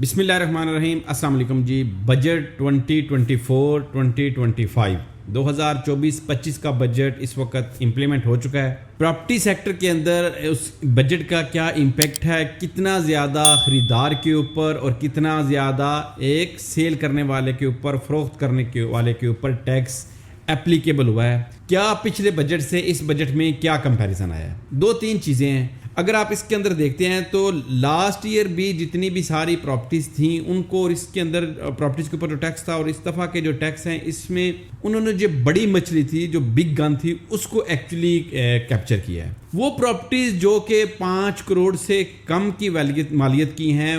بسم اللہ الرحمن الرحیم. السلام علیکم جی. بجٹ 2024-2025 2024-25 کا بجٹ اس وقت امپلیمنٹ ہو چکا ہے. پراپرٹی سیکٹر کے اندر اس بجٹ کا کیا امپیکٹ ہے, کتنا زیادہ خریدار کے اوپر اور کتنا زیادہ ایک سیل کرنے والے کے اوپر, فروخت کرنے والے کے اوپر ٹیکس اپلیکیبل ہوا ہے, کیا پچھلے بجٹ سے اس بجٹ میں کیا کمپیریزن آیا ہے. دو تین چیزیں ہیں. اگر آپ اس کے اندر دیکھتے ہیں تو لاسٹ ایئر بھی جتنی بھی ساری پراپرٹیز تھیں ان کو, اور اس کے اندر پراپرٹیز کے اوپر جو ٹیکس تھا اور اس دفعہ کے جو ٹیکس ہیں اس میں انہوں نے جو بڑی مچھلی تھی, جو بگ گن تھی, اس کو ایکچولی کیپچر کیا ہے. وہ پراپرٹیز جو کہ 5 کروڑ سے کم کی مالیت کی ہیں,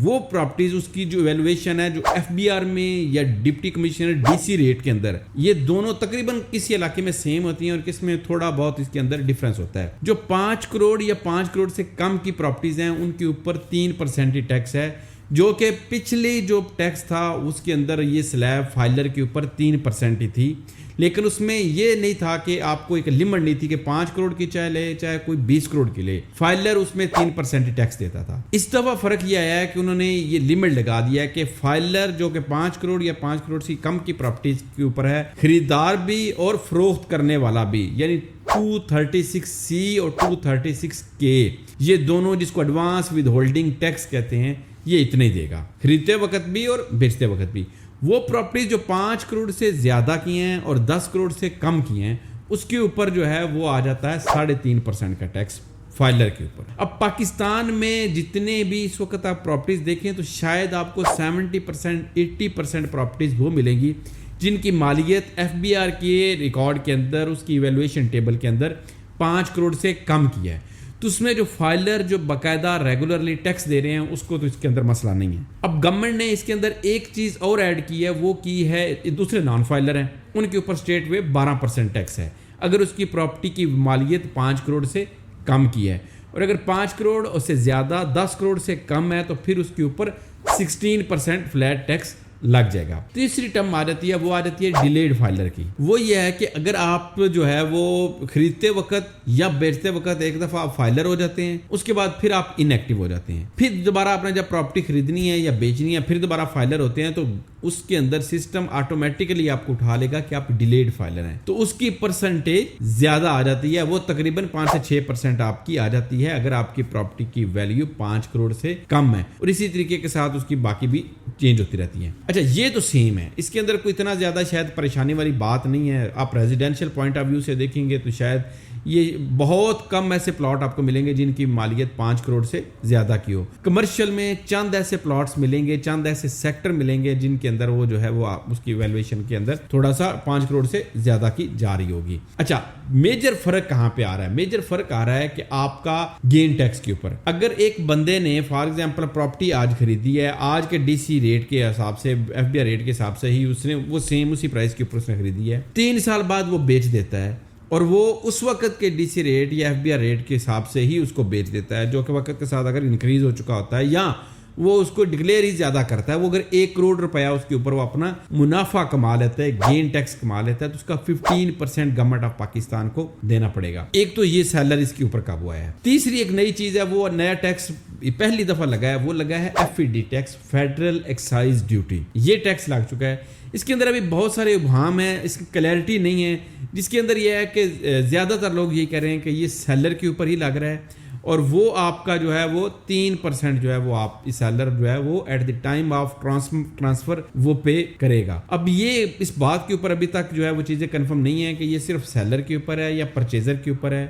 وہ پراپرٹیز اس کی جو ایویلویشن ہے جو ایف بی آر میں یا deputy commissioner D C rate کے اندر, یہ دونوں تقریباً کسی علاقے میں سیم ہوتی ہیں اور کس میں تھوڑا بہت اس کے اندر ڈفرینس ہوتا ہے. جو 5 کروڑ یا 5 کروڑ سے کم کی پراپرٹیز ہیں ان کے اوپر 3% ہی ٹیکس ہے, جو کہ پچھلی جو ٹیکس تھا اس کے اندر یہ سلیب فائلر کے اوپر 3% ہی تھی. لیکن اس میں یہ نہیں تھا کہ آپ کو ایک لمٹ نہیں تھی کہ 5 کروڑ کی چاہے لے چاہے کوئی 20 کروڑ کی لے, فائلر اس میں 3% ہی ٹیکس دیتا تھا. اس دفعہ فرق یہ آیا ہے کہ انہوں نے یہ لمٹ لگا دیا ہے کہ فائلر جو کہ 5 کروڑ یا 5 کروڑ سے کم کی پراپرٹیز کے اوپر ہے, خریدار بھی اور فروخت کرنے والا بھی, یعنی 236C اور 236K, یہ دونوں جس کو ایڈوانس ود ہولڈنگ ٹیکس کہتے ہیں, یہ اتنے ہی دے گا خریدتے وقت بھی اور بیچتے وقت بھی. وہ پراپرٹیز جو 5 کروڑ سے زیادہ کی ہیں اور 10 کروڑ سے کم کی ہیں اس کے اوپر جو ہے وہ آ جاتا ہے 3.5% کا ٹیکس فائلر کے اوپر. اب پاکستان میں جتنے بھی اس وقت آپ پراپرٹیز دیکھیں تو شاید آپ کو 70-80% پراپرٹیز وہ ملیں گی جن کی مالیت ایف بی آر کے ریکارڈ کے اندر, اس کی ایویلویشن ٹیبل کے اندر 5 کروڑ سے کم کی ہے. تو اس میں جو فائلر جو باقاعدہ ریگولرلی ٹیکس دے رہے ہیں اس کو تو اس کے اندر مسئلہ نہیں ہے. اب گورنمنٹ نے اس کے اندر ایک چیز اور ایڈ کی ہے, وہ کی ہے دوسرے نان فائلر ہیں ان کے اوپر اسٹیٹ وے 12% ٹیکس ہے اگر اس کی پراپرٹی کی مالیت 5 کروڑ سے کم کی ہے, اور اگر 5 کروڑ اس سے زیادہ 10 کروڑ سے کم ہے تو پھر اس کے اوپر 16% فلیٹ ٹیکس لگ جائے گا. تیسری ٹرم آ جاتی ہے, وہ آ جاتی ہے ڈیلیڈ فائلر کی. وہ یہ ہے کہ اگر آپ جو ہے وہ خریدتے وقت یا بیچتے وقت ایک دفعہ آپ فائلر ہو جاتے ہیں, اس کے بعد پھر آپ ان ایکٹیو ہو جاتے ہیں, پھر دوبارہ آپ نے جب پراپرٹی خریدنی ہے یا بیچنی ہے پھر دوبارہ فائلر ہوتے ہیں, تو اس کے اندر سسٹم آٹومیٹکلی آپ کو اٹھا لے گا کہ آپ ڈیلیڈ فائلر ہیں, تو اس کی پرسنٹیج زیادہ آ جاتی ہے. وہ تقریباً 5 سے 6% آپ کی آ جاتی ہے اگر آپ کی پراپرٹی کی ویلیو 5 کروڑ سے کم ہے, اور اسی طریقے کے ساتھ اس کی باقی بھی چینج ہوتی رہتی ہیں. اچھا, یہ تو سیم ہے, اس کے اندر کوئی اتنا زیادہ شاید پریشانی والی بات نہیں ہے. آپ ریزیڈینشیل پوائنٹ آف ویو سے دیکھیں گے تو شاید یہ بہت کم ایسے پلاٹ آپ کو ملیں گے جن کی مالیت 5 کروڑ سے زیادہ کی ہو. کمرشل میں چند ایسے پلاٹس ملیں گے, چند ایسے سیکٹر ملیں گے جن کے اندر وہ جو ہے وہ اس کی ویلیویشن کے اندر تھوڑا سا 5 کروڑ سے زیادہ کی جا رہی ہوگی. اچھا, میجر فرق کہاں پہ آ رہا ہے؟ میجر فرق آ رہا ہے کہ آپ کا گین ٹیکس کے اوپر. اگر ایک بندے نے فار ایگزامپل پراپرٹی آج خریدی ہے, آج کے ڈی سی ریٹ کے حساب سے, ایف بی آر ریٹ کے حساب سے ہی اس نے وہ سیم اسی پرائس کے اوپر اس نے خریدی ہے, 3 سال بعد وہ بیچ دیتا ہے اور وہ اس وقت کے ڈی سی ریٹ یا ایف بی آر ریٹ کے حساب سے ہی اس کو بیچ دیتا ہے, جو کہ وقت کے ساتھ اگر انکریز ہو چکا ہوتا ہے یا وہ اس کو ڈکلیئر ہی زیادہ کرتا ہے. وہ اگر 1 کروڑ روپیہ اس کے اوپر وہ اپنا منافع کما لیتا ہے, گین ٹیکس کما لیتا ہے, تو اس کا 15% گورنمنٹ آف پاکستان کو دینا پڑے گا. ایک تو یہ سیلر اس کے اوپر قابو آیا ہے. تیسری ایک نئی چیز ہے, وہ نیا ٹیکس پہلی دفعہ لگا ہے, وہ لگا ہے F E D tax, federal excise duty. یہ ٹیکس لگ چکا ہے. اس کے اندر ابھی بہت سارے ابہام ہیں, اس کی کلیئرٹی نہیں ہے, جس کے اندر یہ ہے کہ زیادہ تر لوگ یہ کہہ رہے ہیں کہ یہ سیلر کے اوپر ہی لگ رہا ہے, اور وہ آپ کا جو ہے وہ 3% جو ہے وہ آپ سیلر جو ہے وہ at the time of transfer وہ پے کرے گا. اب یہ اس بات کے اوپر ابھی تک جو ہے وہ چیزیں کنفرم نہیں ہیں کہ یہ صرف سیلر کے اوپر ہے یا پرچیزر کے اوپر ہے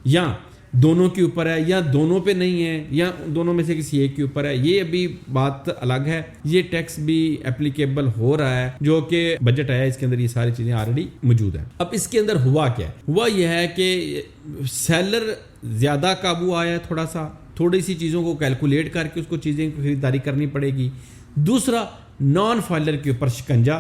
یا دونوں کے اوپر ہے یا دونوں پہ نہیں ہے یا دونوں میں سے کسی ایک کے اوپر ہے. یہ ابھی بات الگ ہے. یہ ٹیکس بھی اپلیکیبل ہو رہا ہے, جو کہ بجٹ آیا اس کے اندر یہ ساری چیزیں آلریڈی موجود ہیں. اب اس کے اندر ہوا کیا ہے؟ ہوا یہ ہے کہ سیلر زیادہ قابو آیا ہے, تھوڑی سی چیزوں کو کیلکولیٹ کر کے اس کو چیزیں کی خریداری کرنی پڑے گی. دوسرا, نان فائلر کے اوپر شکنجا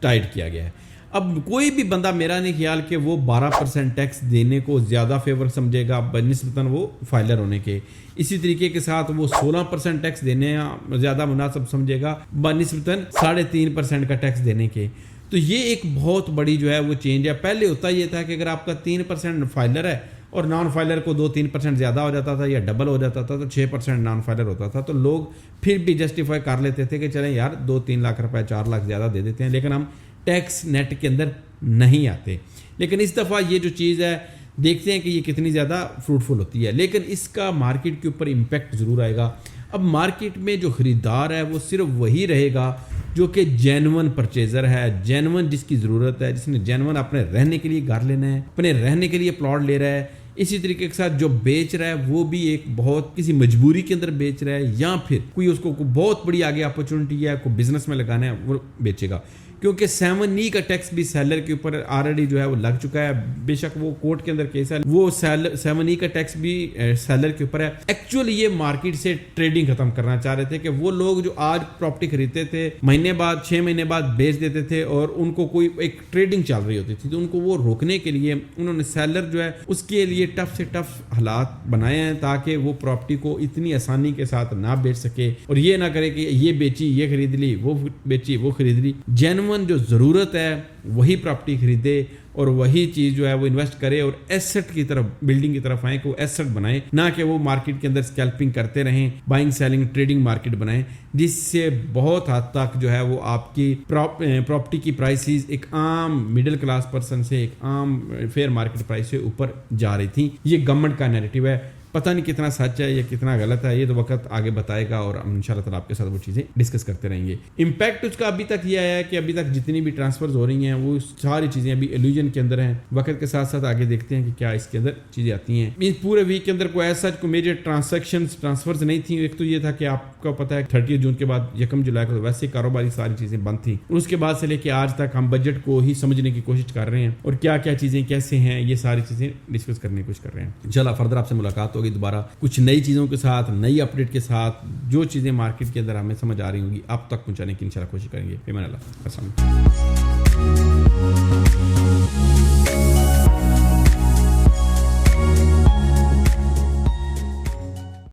ٹائٹ کیا گیا ہے. اب کوئی بھی بندہ, میرا نہیں خیال کہ وہ 12% ٹیکس دینے کو زیادہ فیور سمجھے گا بنسبتاً وہ فائلر ہونے کے. اسی طریقے کے ساتھ وہ 16% ٹیکس دینے زیادہ مناسب سمجھے گا بنسبتاً 3.5% کا ٹیکس دینے کے. تو یہ ایک بہت بڑی جو ہے وہ چینج ہے. پہلے ہوتا یہ تھا کہ اگر آپ کا 3% فائلر ہے اور نان فائلر کو 2-3% زیادہ ہو جاتا تھا یا ڈبل ہو جاتا تھا تو 6% نان فائلر ہوتا تھا، تو لوگ پھر بھی جسٹیفائی کر لیتے تھے کہ چلیں یار 2-3 لاکھ روپے 4 لاکھ زیادہ دے دیتے ہیں لیکن ہم ٹیکس نیٹ کے اندر نہیں آتے. لیکن اس دفعہ یہ جو چیز ہے دیکھتے ہیں کہ یہ کتنی زیادہ فروٹفل ہوتی ہے، لیکن اس کا مارکیٹ کے اوپر امپیکٹ ضرور آئے گا. اب مارکیٹ میں جو خریدار ہے وہ صرف وہی رہے گا جو کہ جینون پرچیزر ہے، جینون جس کی ضرورت ہے، جس نے جینون اپنے رہنے کے لیے گھر لینا ہے، اپنے رہنے کے لیے پلاٹ لے رہا ہے. اسی طریقے کے ساتھ جو بیچ رہا ہے وہ بھی ایک بہت کسی مجبوری کے اندر بیچ رہا ہے، یا پھر کوئی اس کو بہت بڑی آگے اپرچونٹی ہے، کوئی بزنس میں لگانا ہے وہ بیچے گا. کیونکہ 7E کا ٹیکس بھی سیلر کے اوپر آلریڈی جو ہے وہ لگ چکا ہے، بے شک وہ کورٹ کے اندر کیس ہے، وہ 7E کا ٹیکس بھی سیلر کے اوپر ہے. ایکچولی یہ مارکیٹ سے ٹریڈنگ ختم کرنا چاہ رہے تھے کہ وہ لوگ جو آج پراپرٹی خریدتے تھے مہینے بعد 6 مہینے بعد بیچ دیتے تھے اور ان کو کوئی ایک ٹریڈنگ چل رہی ہوتی تھی، تو ان کو وہ روکنے کے لیے انہوں نے سیلر جو ہے اس کے لیے ٹف سے ٹف حالات بنائے ہیں تاکہ وہ پراپرٹی کو اتنی آسانی کے ساتھ نہ بیچ سکے اور یہ نہ کرے کہ یہ بیچی یہ خرید لی، وہ بیچی وہ خرید لی. جینون جو ضرورت ہے وہی پراپرٹی خریدے اور وہی چیز جو ہے وہ انویسٹ کرے اور ایسٹ کی طرف بلڈنگ کی طرف آئیں کہ وہ ایسٹ بنائیں، نہ کہ وہ مارکیٹ کے اندر اسکیلپنگ کرتے رہیں، بائنگ سیلنگ ٹریڈنگ مارکیٹ بنائیں، جس سے بہت حد تک جو ہے وہ آپ کی پراپرٹی کی پرائسز ایک عام مڈل کلاس پرسن سے ایک عام فیئر مارکیٹ پرائس سے اوپر جا رہی تھیں. یہ گورنمنٹ کا نیریٹو ہے، پتہ نہیں کتنا سچ ہے یا کتنا غلط ہے، یہ تو وقت آگے بتائے گا اور ہم انشاءاللہ تعالیٰ آپ کے ساتھ وہ چیزیں ڈسکس کرتے رہیں گے. امپیکٹ اس کا ابھی تک یہ آیا ہے کہ ابھی تک جتنی بھی ٹرانسفرز ہو رہی ہیں وہ ساری چیزیں ابھی ایلوژن کے اندر ہیں. وقت کے ساتھ ساتھ آگے دیکھتے ہیں کہ کیا اس کے اندر چیزیں آتی ہیں. اس پورے ویک کے اندر کوئی ایسا کوئی میجر ٹرانسفرز نہیں تھیں. ایک تو یہ تھا کہ آپ کو پتہ ہے 30 جون کے بعد 1 جولائی کو ویسے کاروباری ساری چیزیں بند تھیں. اس کے بعد سے لے کے آج تک ہم بجٹ کو ہی سمجھنے کی کوشش کر رہے ہیں اور کیا کیا چیزیں کیسے ہیں یہ ساری چیزیں ڈسکس کرنے کی کوشش کر رہے ہیں. انشاءاللہ فردر آپ سے ملاقات ہوگی دوبارہ کچھ نئی چیزوں کے ساتھ، نئی اپڈیٹ کے ساتھ، جو چیزیں مارکیٹ کے اندر ہمیں سمجھ آ رہی ہوں گی اب تک پہنچانے کی انشاءاللہ کوشش کریں گے. ایمان اللہ. السلام علیکم.